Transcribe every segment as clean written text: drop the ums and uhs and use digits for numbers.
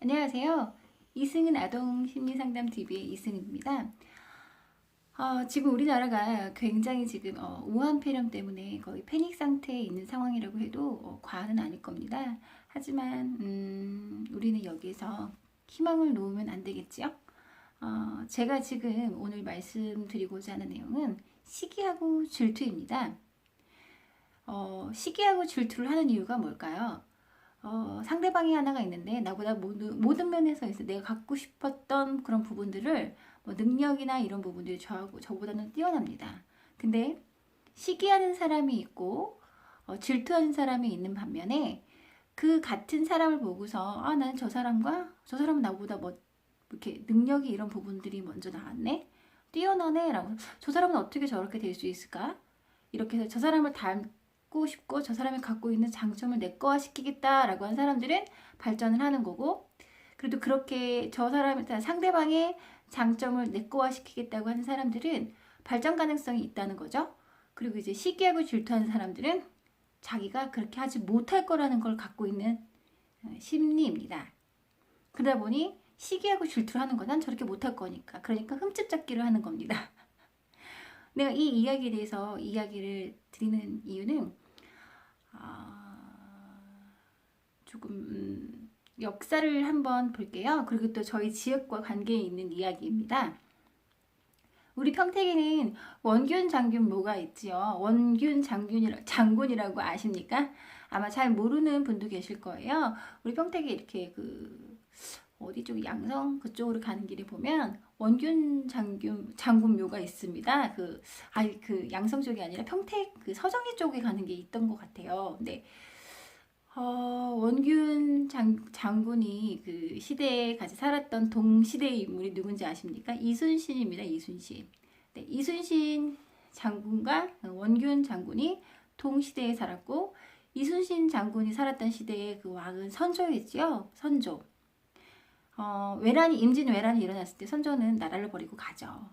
안녕하세요. 이승은 아동심리상담TV의 이승입니다. 지금 우리나라가 굉장히 지금 우한 폐렴 때문에 거의 패닉 상태에 있는 상황이라고 해도 과언은 아닐 겁니다. 하지만 우리는 여기에서 희망을 놓으면 안 되겠죠? 제가 지금 오늘 말씀드리고자 하는 내용은 시기하고 질투입니다. 시기하고 질투를 하는 이유가 뭘까요? 상대방이 하나가 있는데 나보다 모든 면에서 있어 내가 갖고 싶었던 그런 부분들을 능력이나 이런 부분들이 저보다는 뛰어납니다. 근데 시기하는 사람이 있고 질투하는 사람이 있는 반면에 그 같은 사람을 보고서 나는 저 사람은 나보다 이렇게 능력이 이런 부분들이 먼저 나왔네, 뛰어나네 라고, 저 사람은 어떻게 저렇게 될 수 있을까, 이렇게 해서 저 사람을 닮고 싶고 저 사람이 갖고 있는 장점을 내 거화 시키겠다라고 한 사람들은 발전을 하는 거고, 그래도 그렇게 상대방의 장점을 내 거화 시키겠다고 하는 사람들은 발전 가능성이 있다는 거죠. 그리고 이제 시기하고 질투하는 사람들은 자기가 그렇게 하지 못할 거라는 걸 갖고 있는 심리입니다. 그러다 보니 시기하고 질투를 하는 건 난 저렇게 못할 거니까, 그러니까 흠집 잡기를 하는 겁니다. 내가 이 이야기에 대해서 이야기를 드리는 이유는 조금 역사를 한번 볼게요. 그리고 또 저희 지역과 관계에 있는 이야기입니다. 우리 평택에는 원균 장군모가 있지요. 원균 장군이라고 아십니까? 아마 잘 모르는 분도 계실 거예요. 우리 평택에 이렇게 어디 쪽 양성 그쪽으로 가는 길에 보면 원균 장군묘가 있습니다. 그 양성 쪽이 아니라 평택 그 서정리 쪽에 가는 게 있던 것 같아요. 근데 원균 장군이 그 시대에 같이 살았던 동시대의 인물이 누군지 아십니까? 이순신입니다. 이순신. 네, 이순신 장군과 원균 장군이 동시대에 살았고, 이순신 장군이 살았던 시대의 그 왕은 선조이지요. 선조. 임진왜란이 일어났을 때 선조는 나라를 버리고 가죠.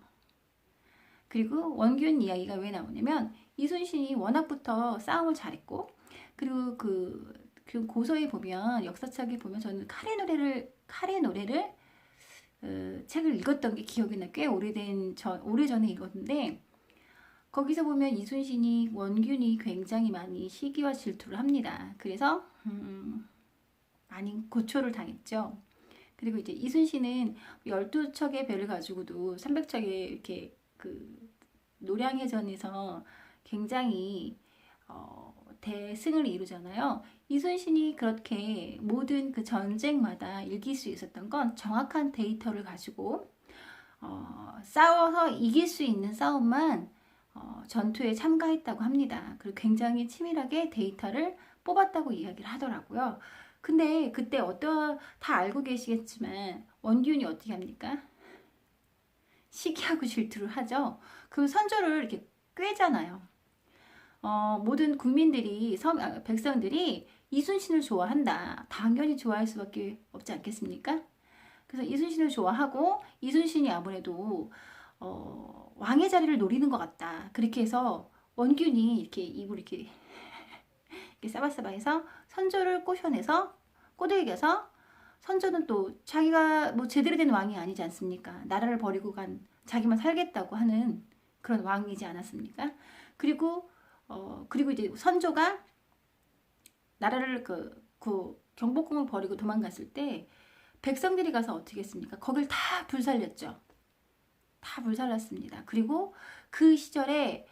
그리고 원균 이야기가 왜 나오냐면, 이순신이 워낙부터 싸움을 잘했고, 그리고 그 고서에 보면, 역사책에 보면, 저는 칼의 노래를 책을 읽었던 게 기억이 나. 꽤 오래전에 읽었는데, 거기서 보면 이순신이 원균이 굉장히 많이 시기와 질투를 합니다. 그래서 많이 고초를 당했죠. 그리고 이제 이순신은 12척의 배를 가지고도 300척의 이렇게 노량해전에서 굉장히 대승을 이루잖아요. 이순신이 그렇게 모든 그 전쟁마다 이길 수 있었던 건 정확한 데이터를 가지고 싸워서 이길 수 있는 싸움만 전투에 참가했다고 합니다. 그리고 굉장히 치밀하게 데이터를 뽑았다고 이야기를 하더라고요. 근데 그때 다 알고 계시겠지만 원균이 어떻게 합니까? 시기하고 질투를 하죠. 그 선조를 이렇게 꿰잖아요. 모든 백성들이 이순신을 좋아한다. 당연히 좋아할 수밖에 없지 않겠습니까? 그래서 이순신을 좋아하고, 이순신이 아무래도 왕의 자리를 노리는 것 같다. 그렇게 해서 원균이 이렇게 입을 이렇게 싸바싸바해서 선조를 꼬드겨서, 선조는 또 자기가 제대로 된 왕이 아니지 않습니까? 나라를 버리고 간 자기만 살겠다고 하는 그런 왕이지 않았습니까? 그리고 이제 선조가 나라를 경복궁을 버리고 도망갔을 때 백성들이 가서 어떻게 했습니까? 거길 다 불살렸죠. 다 불살랐습니다. 그리고 그 시절에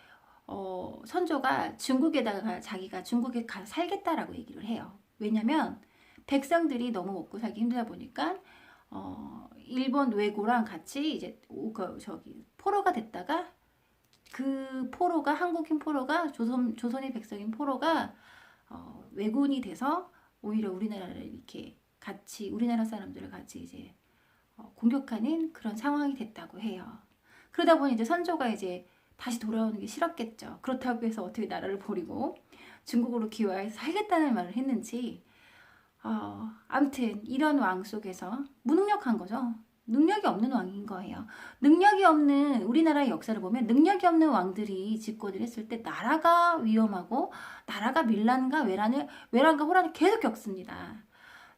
선조가 자기가 중국에 가서 살겠다라고 얘기를 해요. 왜냐면 백성들이 너무 먹고 살기 힘들다 보니까 일본 왜고랑 같이 이제 포로가 됐다가, 그 포로가, 한국인 포로가, 조선의 백성인 포로가 왜군이 돼서 오히려 우리나라를 이렇게 우리나라 사람들을 같이 이제 공격하는 그런 상황이 됐다고 해요. 그러다 보니 이제 선조가 이제 다시 돌아오는 게 싫었겠죠. 그렇다고 해서 어떻게 나라를 버리고 중국으로 귀화해서 살겠다는 말을 했는지, 아무튼 이런 왕 속에서 무능력한 거죠. 능력이 없는 왕인 거예요. 능력이 없는, 우리나라의 역사를 보면 능력이 없는 왕들이 집권을 했을 때 나라가 위험하고, 나라가 밀란과 외란과 호란을 계속 겪습니다.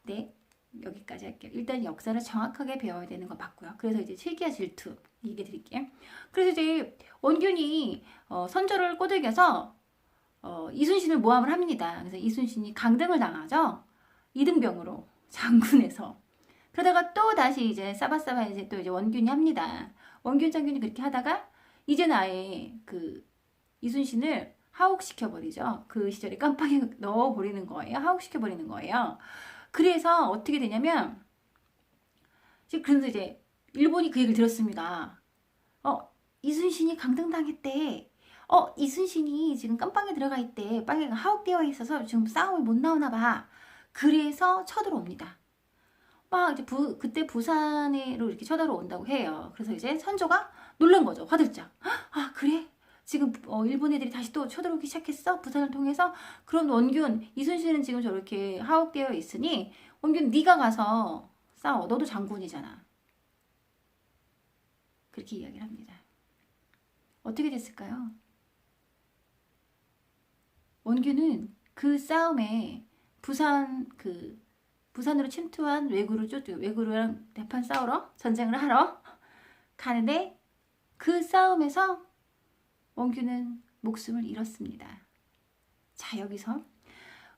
네. 여기까지 할게요. 일단 역사를 정확하게 배워야 되는 거 맞고요. 그래서 이제 시기와 질투 얘기 드릴게요. 그래서 이제 원균이 선조를 꼬드겨서 이순신을 모함을 합니다. 그래서 이순신이 강등을 당하죠. 이등병으로 장군에서. 그러다가 또 다시 이제 싸바싸바 이제 또 이제 원균이 합니다. 원균 장군이 그렇게 하다가 이제는 아예 그 이순신을 하옥시켜버리죠. 그 시절에 깜빡이 넣어버리는 거예요. 하옥시켜버리는 거예요. 그래서 어떻게 되냐면 그래서 이제 일본이 그 얘기를 들었습니다. 이순신이 강등당했대. 이순신이 지금 깜빵에 들어가 있대. 빵에가 하옥되어 있어서 지금 싸움을 못 나오나 봐. 그래서 쳐들어옵니다. 막 이제 그때 부산으로 이렇게 쳐들어온다고 해요. 그래서 이제 선조가 놀란 거죠. 화들짝. 아, 그래? 지금 일본 애들이 다시 또 쳐들어오기 시작했어? 부산을 통해서? 그럼 원균, 이순신은 지금 저렇게 하옥되어 있으니 원균 네가 가서 싸워. 너도 장군이잖아. 그렇게 이야기를 합니다. 어떻게 됐을까요? 원균은 그 싸움에 부산으로 침투한 왜구르랑 대판 싸우러 전쟁을 하러 가는데 그 싸움에서 원균은 목숨을 잃었습니다. 자, 여기서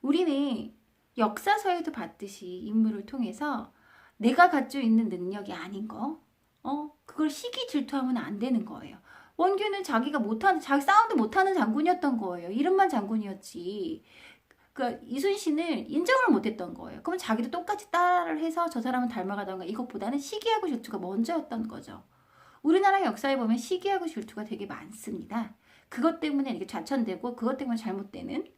우리는 역사서에도 봤듯이 인물을 통해서 내가 가지고 있는 능력이 아닌 거, 그걸 시기 질투하면 안 되는 거예요. 원균은 자기 싸움도 못하는 장군이었던 거예요. 이름만 장군이었지. 그러니까 이순신을 인정을 못했던 거예요. 그러면 자기도 똑같이 따라를 해서 저 사람은 닮아가던가 이것보다는 시기하고 질투가 먼저였던 거죠. 우리나라 역사에 보면 시기하고 질투가 되게 많습니다. 그것 때문에 이렇게 좌천되고 그것 때문에 잘못되는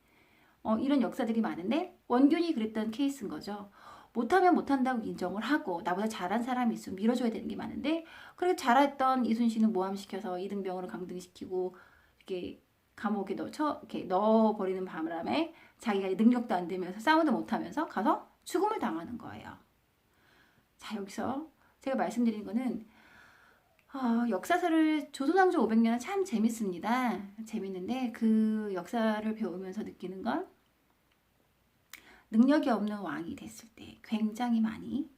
이런 역사들이 많은데 원균이 그랬던 케이스인 거죠. 못하면 못한다고 인정을 하고 나보다 잘한 사람이 있으면 밀어줘야 되는 게 많은데 그렇게 잘했던 이순신은 모함시켜서 이등병으로 강등시키고 이렇게 감옥에 이렇게 넣어버리는 바람에 자기가 능력도 안 되면서 싸움도 못하면서 가서 죽음을 당하는 거예요. 자, 여기서 제가 말씀드린 거는 역사서를 조선왕조 500년은 참 재밌습니다. 재밌는데 그 역사를 배우면서 느끼는 건 능력이 없는 왕이 됐을 때 굉장히 많이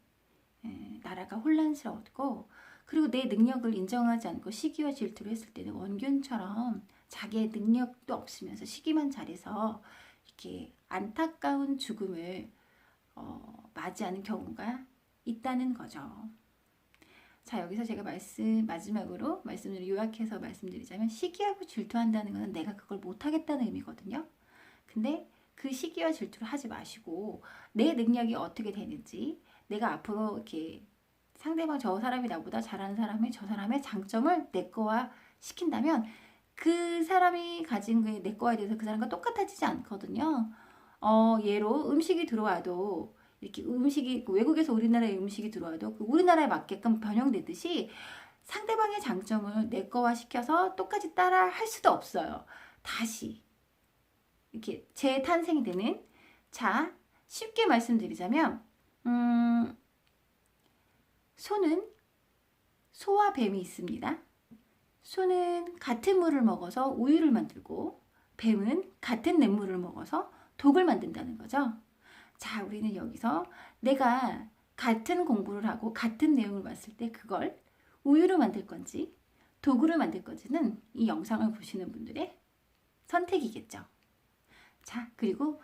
나라가 혼란스러웠고 그리고 내 능력을 인정하지 않고 시기와 질투를 했을 때는 원균처럼 자기의 능력도 없으면서 시기만 잘해서 이렇게 안타까운 죽음을 맞이하는 경우가 있다는 거죠. 자, 여기서 제가 마지막으로 말씀을 요약해서 말씀드리자면 시기하고 질투한다는 것은 내가 그걸 못하겠다는 의미거든요. 근데 그 시기와 질투를 하지 마시고 내 능력이 어떻게 되는지 내가 앞으로 이렇게 상대방 저 사람이 나보다 잘하는 사람이 저 사람의 장점을 내 거화 시킨다면 그 사람이 가진 게 내 거에 대해서 그 사람과 똑같아지지 않거든요. 예로 음식이 들어와도 이렇게 음식이 외국에서 우리나라에 음식이 들어와도 그 우리나라에 맞게끔 변형되듯이 상대방의 장점을 내 거화 시켜서 똑같이 따라 할 수도 없어요. 다시 이렇게 재탄생이 되는 자 쉽게 말씀드리자면 소와 뱀이 있습니다. 소는 같은 물을 먹어서 우유를 만들고 뱀은 같은 냇물을 먹어서 독을 만든다는 거죠. 자, 우리는 여기서 내가 같은 공부를 하고 같은 내용을 봤을 때 그걸 우유로 만들 건지 도구를 만들 건지는 이 영상을 보시는 분들의 선택이겠죠. 자, 그리고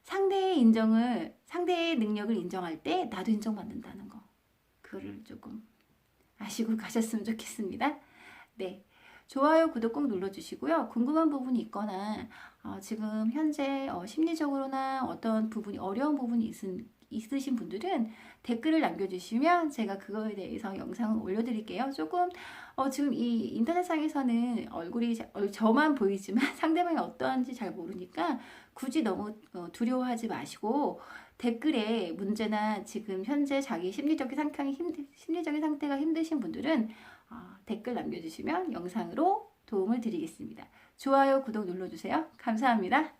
상대의 능력을 인정할 때 나도 인정받는다는 거. 그거를 조금 아시고 가셨으면 좋겠습니다. 네. 좋아요, 구독 꼭 눌러주시고요. 궁금한 부분이 있거나 지금 현재 심리적으로나 어떤 부분이 어려운 부분이 있으신 분들은 댓글을 남겨주시면 제가 그거에 대해서 영상을 올려드릴게요. 조금 지금 이 인터넷상에서는 얼굴이 저만 보이지만 상대방이 어떠한지 잘 모르니까 굳이 너무 두려워하지 마시고 댓글에 문제나 지금 현재 자기 심리적인 상태가 힘드신 분들은 댓글 남겨주시면 영상으로 도움을 드리겠습니다. 좋아요, 구독 눌러주세요. 감사합니다.